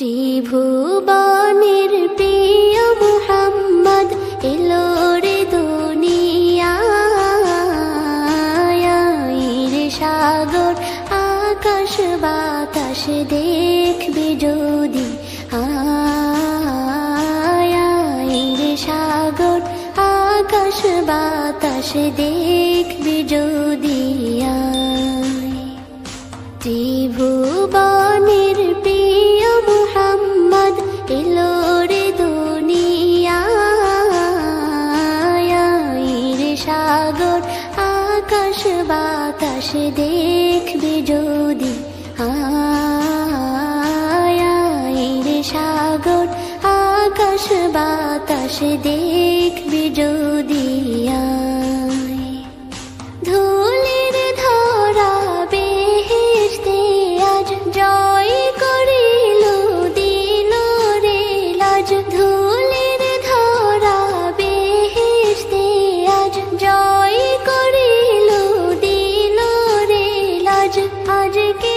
ত্রিভুবনের প্রিয় মুহাম্মদ এলো রে দুনিয়ায় রে সাগর আকাশ বাতাস দেখবে যদি রে সাগর আকাশ বাতাস দেখবে যদি ত্রিভুবনের প্রিয় মুহাম্মদ এলো রে দুনিয়ায় রে সাগর আকাশ বাতাস দেখবে যদি রে সাগর আকাশ বাতাস দেখবে যদি ধুলির ধরা বেহেশতে আজ জয় করিল দিল রে লাজ ধুলির ধরা বেহেশতে আজ জয় করিল দিল রে লাজ আজকে